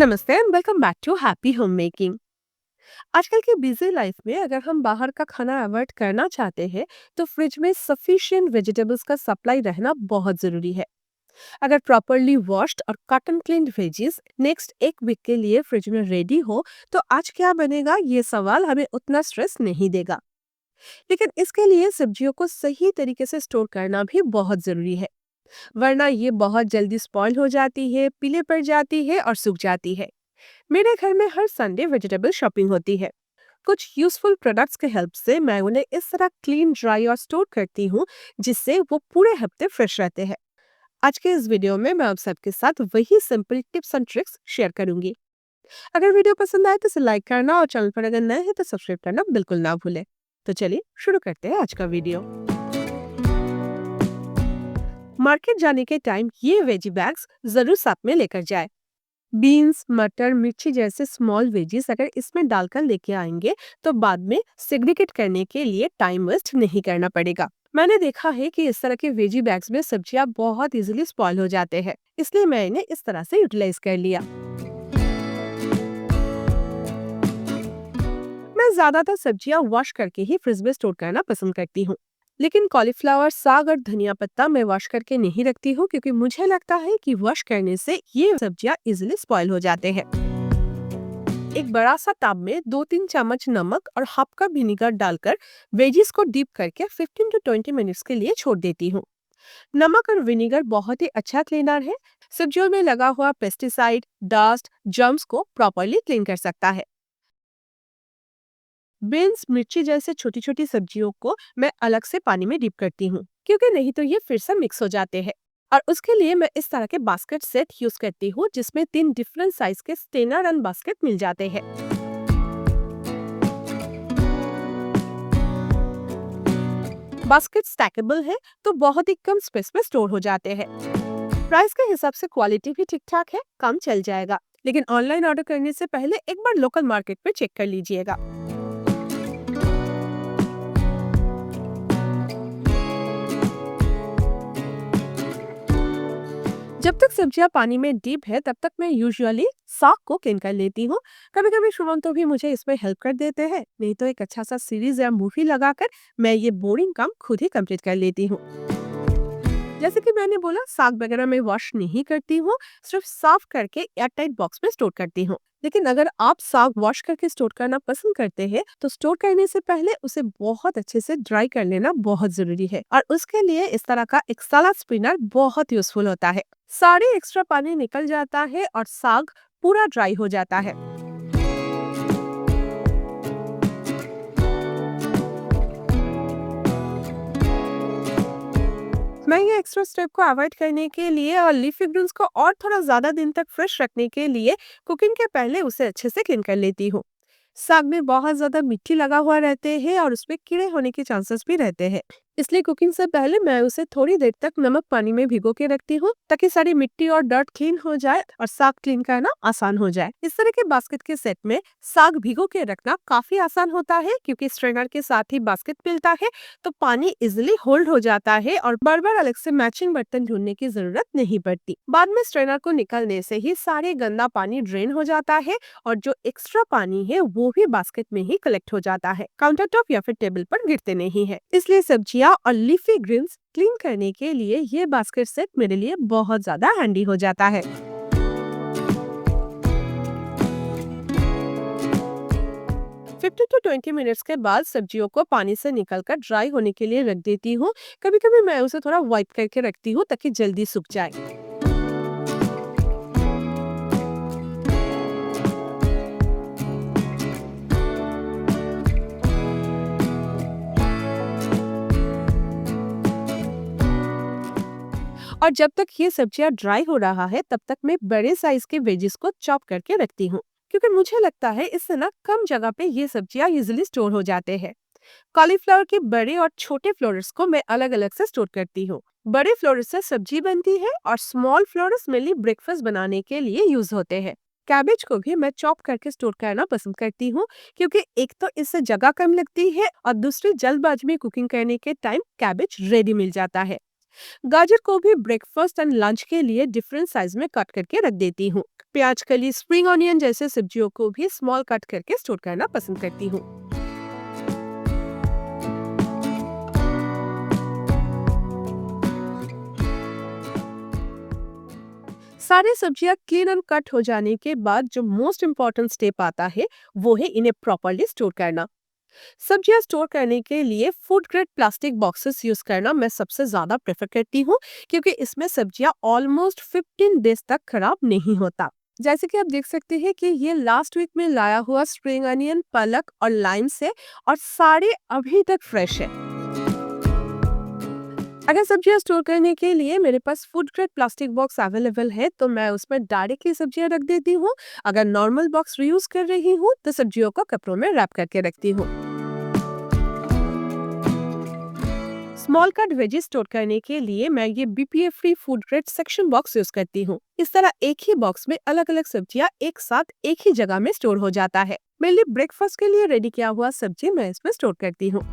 नमस्ते and welcome back to happy home making. आजकल की बिजी लाइफ में अगर हम बाहर का खाना अवॉइड करना चाहते हैं तो फ्रिज में सफिशिएंट वेजिटेबल्स का सप्लाई रहना बहुत जरूरी है। अगर प्रॉपरली वॉश्ड और cut and clean veggies next एक वीक के लिए फ्रिज में रेडी हो तो आज क्या बनेगा ये सवाल हमें उतना स्ट्रेस नहीं देगा। लेकिन इसके लिए सब्जियों को सही तरीके से स्टोर करना भी बहुत जरूरी है, वरना ये बहुत जल्दी स्पॉइल हो जाती है, पीले पड़ जाती है और सूख जाती है। मेरे घर में हर संडे वेजिटेबल शॉपिंग होती है। कुछ यूजफुल प्रोडक्ट्स के हेल्प से मैं उन्हें इस तरह क्लीन, ड्राई और स्टोर करती हूँ जिससे वो पूरे हफ्ते फ्रेश रहते हैं। आज के इस वीडियो में मैं आप सबके साथ वही simple tips and tricks share करूंगी। अगर वीडियो पसंद आए तो इसे लाइक करना और चैनल पर अगर नए हैं तो सब्सक्राइब करना बिल्कुल ना भूलें। तो चलिए शुरू करते हैं आज का वीडियो। मार्केट जाने के टाइम ये वेजी बैग्स जरूर साथ में लेकर जाए। बीन्स, मटर, मिर्ची जैसे स्मॉल वेजीज अगर इसमें डालकर लेके आएंगे तो बाद में सेग्रीगेट करने के लिए टाइम वेस्ट नहीं करना पड़ेगा। मैंने देखा है कि इस तरह के वेजी बैग्स में सब्जियां बहुत इजीली स्पॉइल हो जाते हैं, इसलिए मैं इन्हें इस तरह से यूटिलाइज कर लिया। मैं ज्यादातर सब्जियां वॉश करके ही फ्रिज में स्टोर करना पसंद करती हूँ। लेकिन कॉलीफ्लावर, साग और धनिया पत्ता मैं वॉश करके नहीं रखती हूँ क्योंकि मुझे लगता है कि वॉश करने से ये सब्जियां इजीली स्पॉइल हो जाते हैं। एक बड़ा सा टब में 2-3 चम्मच नमक और हाफ कप विनीगर डालकर वेजिस को डीप करके 15 टू 20 मिनट्स के लिए छोड़ देती हूँ। नमक और विनीगर बहुत ही अच्छा क्लीनर है। सब्जियों में लगा हुआ पेस्टिसाइड, डस्ट, जर्म्स को प्रॉपरली क्लीन कर सकता है। बीन्स, मिर्ची जैसे छोटी छोटी सब्जियों को मैं अलग से पानी में डिप करती हूँ क्योंकि नहीं तो ये फिर से मिक्स हो जाते हैं। और उसके लिए मैं इस तरह के बास्केट सेट यूज करती हूँ जिसमें 3 डिफरेंट साइज के स्टेनर एंड बास्केट मिल जाते हैं। बास्केट स्टैकेबल है तो बहुत ही कम स्पेस में स्टोर हो जाते हैं। प्राइस के हिसाब से क्वालिटी भी ठीक ठाक है, काम चल जाएगा। लेकिन ऑनलाइन ऑर्डर करने से पहले एक बार लोकल मार्केट में चेक कर लीजिएगा। जब तक सब्जियां पानी में डीप है तब तक मैं यूजुअली साग को क्लीन कर लेती हूँ। कभी कभी शुभम तो भी मुझे इसमें हेल्प कर देते हैं, नहीं तो एक अच्छा सा सीरीज या मूवी लगाकर मैं ये बोरिंग काम खुद ही कंप्लीट कर लेती हूँ। जैसे कि मैंने बोला, साग वगैरह मैं वॉश नहीं करती हूँ, सिर्फ साफ करके एयरटाइट बॉक्स में स्टोर करती हूँ। लेकिन अगर आप साग वॉश करके स्टोर करना पसंद करते हैं तो स्टोर करने से पहले उसे बहुत अच्छे से ड्राई कर लेना बहुत जरूरी है और उसके लिए इस तरह का एक सलाद स्पिनर बहुत यूजफुल होता है। सारे एक्स्ट्रा पानी निकल जाता है और साग पूरा ड्राई हो जाता है। मैं ये एक्स्ट्रा स्टेप को अवॉइड करने के लिए और लीफी ग्रीन्स को और थोड़ा ज्यादा दिन तक फ्रेश रखने के लिए कुकिंग के पहले उसे अच्छे से क्लीन कर लेती हूँ। साग में बहुत ज्यादा मिट्टी लगा हुआ रहते हैं और उसमें कीड़े होने के चांसेस भी रहते हैं, इसलिए कुकिंग से पहले मैं उसे थोड़ी देर तक नमक पानी में भिगो के रखती हूँ ताकि सारी मिट्टी और डर्ट क्लीन हो जाए और साग क्लीन करना आसान हो जाए। इस तरह के बास्केट के सेट में साग भिगो के रखना काफी आसान होता है क्योंकि स्ट्रेनर के साथ ही बास्केट मिलता है, तो पानी इजिली होल्ड हो जाता है और बार बार अलग से मैचिंग बर्तन ढूंढने की जरूरत नहीं पड़ती। बाद में स्ट्रेनर को निकलने से ही सारे गंदा पानी ड्रेन हो जाता है और जो एक्स्ट्रा पानी है वो भी बास्केट में ही कलेक्ट हो जाता है, काउंटर टॉप या फिर टेबल पर गिरते नहीं है। इसलिए सब्जियां और लीफी ग्रीन्स क्लीन करने के लिए ये बास्केट सेट मेरे लिए बहुत ज्यादा हैंडी हो जाता है। 15 टू 20 मिनट्स के बाद सब्जियों को पानी से निकलकर ड्राई होने के लिए रख देती हूँ। कभी कभी मैं उसे थोड़ा वाइप करके रखती हूँ ताकि जल्दी सूख जाए। और जब तक ये सब्जियां ड्राई हो रहा है तब तक मैं बड़े साइज के वेजिस को चॉप करके रखती हूँ क्योंकि मुझे लगता है इससे ना कम जगह पे ये सब्जियां इजिली स्टोर हो जाते हैं। कॉलीफ्लावर के बड़े और छोटे फ्लोरेट्स को मैं अलग अलग से स्टोर करती हूँ। बड़े फ्लोरेट्स से सब्जी बनती है और स्मॉल फ्लोरेट्स मेनली ब्रेकफास्ट बनाने के लिए यूज होते हैं। कैबेज को भी मैं चॉप करके स्टोर करना पसंद करती हूँ क्योंकि एक तो इससे जगह कम लगती है और दूसरी जल्दबाजी में कुकिंग करने के टाइम कैबेज रेडी मिल जाता है। गाजर को भी ब्रेकफास्ट एंड लंच के लिए डिफरेंट साइज में कट करके रख देती हूँ। प्याज कली, स्प्रिंग ऑनियन जैसे सब्जियों को भी स्मॉल कट करके स्टोर करना पसंद करती हूँ। सारी सब्जियां क्लीन एंड कट हो जाने के बाद जो मोस्ट इम्पोर्टेंट स्टेप आता है, वो है इन्हें प्रॉपरली स्टोर करना। सब्जियां स्टोर करने के लिए food grade plastic boxes use करना मैं सबसे ज्यादा प्रेफर करती हूँ, क्योंकि इसमें सब्जियां ऑलमोस्ट 15 डेज तक खराब नहीं होता। जैसे कि आप देख सकते हैं कि ये लास्ट वीक में लाया हुआ स्प्रिंग अनियन, पालक और लाइम से, और सारे अभी तक फ्रेश है। अगर सब्जियां स्टोर करने के लिए मेरे पास food grade plastic box available है, तो मैं उसमें डायरेक्टली सब्जियां रख देती हूँ। अगर नॉर्मल बॉक्स रीयूज कर रही हूँ, तो सब्जियों को कपड़ों में रैप करके रखती हूँ। स्मॉल कट वेजी स्टोर करने के लिए मैं ये BPA free food grade section box use करती हूँ। इस तरह एक ही बॉक्स में अलग अलग सब्जियां एक साथ एक ही जगह में स्टोर हो जाता है। मेनली ब्रेकफास्ट के लिए रेडी किया हुआ सब्जी मैं इसमें स्टोर करती हूँ।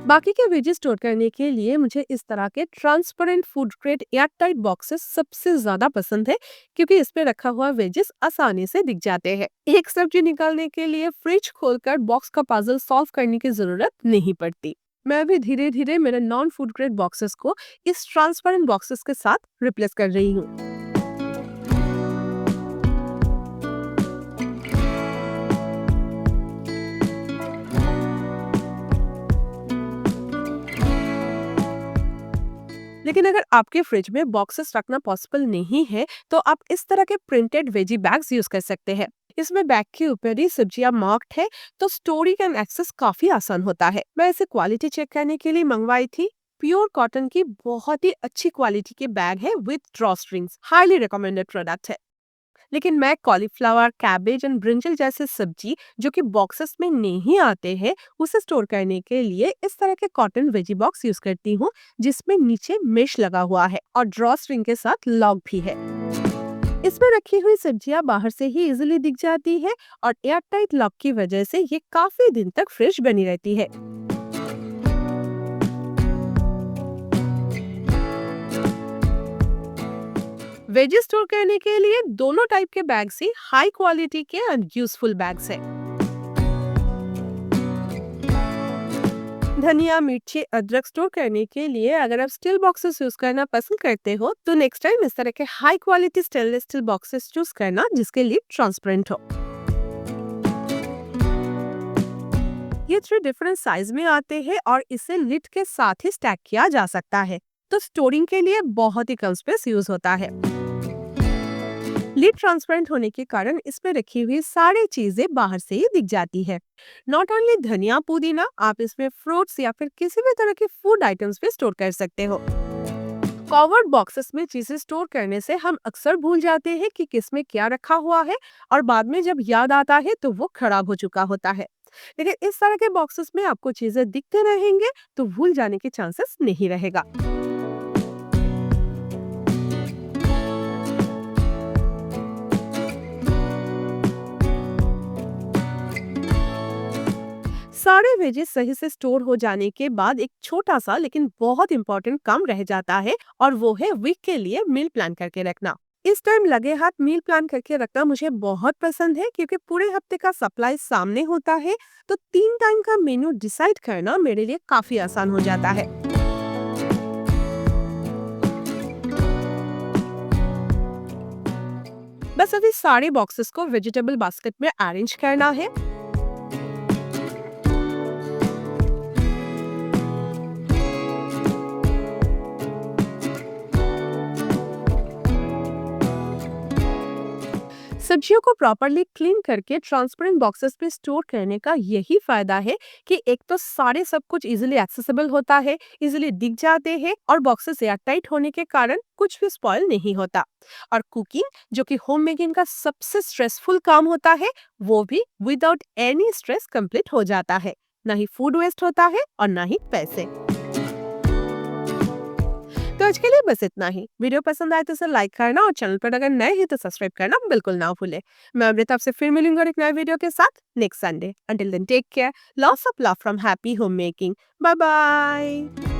बाकी के वेजेस स्टोर करने के लिए मुझे इस तरह के transparent food grade air tight boxes सबसे ज्यादा पसंद है, क्योंकि इसमें रखा हुआ वेजेस आसानी से दिख जाते हैं। एक सब्जी निकालने के लिए फ्रिज खोलकर बॉक्स का पजल सॉल्व करने की जरूरत नहीं पड़ती। मैं भी धीरे धीरे मेरे नॉन फूड ग्रेड बॉक्सेस को इस ट्रांसपेरेंट बॉक्सेस के साथ रिप्लेस कर रही हूँ। लेकिन अगर आपके फ्रिज में बॉक्सेस रखना पॉसिबल नहीं है, तो आप इस तरह के प्रिंटेड वेजी बैग्स यूज कर सकते हैं। इसमें बैग के ऊपर ही सब्जियां मार्क्ड है, तो स्टोरिंग एंड एक्सेस काफी आसान होता है। मैं इसे क्वालिटी चेक करने के लिए मंगवाई थी। प्योर कॉटन की बहुत ही अच्छी क्वालिटी के बैग है with draw strings, highly recommended product है। लेकिन मैं कॉलीफ्लावर, कैबेज एंड ब्रिंजल जैसे सब्जी जो कि बॉक्सेस में नहीं आते हैं, उसे स्टोर करने के लिए इस तरह के कॉटन वेजी बॉक्स यूज करती हूँ, जिसमें नीचे मेश लगा हुआ है और ड्रॉ स्ट्रिंग के साथ लॉक भी है। इसमें रखी हुई सब्जियां बाहर से ही इजिली दिख जाती है, और एयर टाइट लॉक की वजह से ये काफी दिन तक फ्रेश बनी रहती है। वेजी स्टोर करने के लिए दोनों टाइप के बैग्स ही हाई क्वालिटी के एंड यूजफुल बैग्स हैं। धनिया, मिर्ची, अदरक स्टोर करने के लिए अगर आप स्टील बॉक्सेस यूज करना पसंद करते हो, तो नेक्स्ट टाइम इस तरह के high quality stainless steel boxes choose करना, जिसके लिड ट्रांसपेरेंट हो। ये 3 डिफरेंट साइज में आते हैं और इसे लिड के साथ ही स्टैक किया जा सकता है, तो स्टोरिंग के लिए बहुत ही कम स्पेस यूज होता है। लिड ट्रांसपेरेंट होने के कारण इसमें रखी हुई सारी चीजें बाहर से ही दिख जाती है। नॉट ओनली धनिया, पुदीना, आप इसमें फ्रूट्स या फिर किसी भी तरह के फूड आइटम्स भी स्टोर कर सकते हो। कवर्ड बॉक्सेस में चीजें स्टोर करने से हम अक्सर भूल जाते हैं कि किसमें क्या रखा हुआ है, और बाद में जब याद आता है तो वो खराब हो चुका होता है। लेकिन इस तरह के बॉक्सेस में आपको चीजें दिखते रहेंगे, तो भूल जाने के चांसेस नहीं रहेगा। सारे वेजेस सही से स्टोर हो जाने के बाद एक छोटा सा लेकिन बहुत इंपॉर्टेंट काम रह जाता है, और वो है वीक के लिए मील प्लान करके रखना। इस टाइम लगे हाथ मील प्लान करके रखना मुझे बहुत पसंद है, क्योंकि पूरे हफ्ते का सप्लाई सामने होता है, तो 3 टाइम का मेन्यू डिसाइड करना मेरे लिए काफी आसान हो जाता है। बस अभी सारे बॉक्सेस को वेजिटेबल बास्केट में अरेंज करना है। सब्जियों को प्रॉपरली क्लीन करके ट्रांसपेरेंट बॉक्सेस में स्टोर करने का यही फायदा है कि एक तो सारे सब कुछ इजीली एक्सेसिबल होता है, इजीली दिख जाते हैं, और बॉक्सेस एयर टाइट होने के कारण कुछ भी स्पॉइल नहीं होता। और कुकिंग, जो कि होम मेकिंग का सबसे स्ट्रेसफुल काम होता है, वो भी विदाउट एनी स्ट्रेस कंप्लीट हो जाता है। ना ही फूड वेस्ट होता है और ना ही पैसे। तो आज के लिए बस इतना ही। वीडियो पसंद आए तो इसे लाइक करना और चैनल पर अगर नए हैं तो सब्सक्राइब करना बिल्कुल ना भूलें। मैं अमृता आपसे फिर मिलूंगी और एक नए वीडियो के साथ next Sunday. Until then take care, lots of love from happy home making. Bye bye.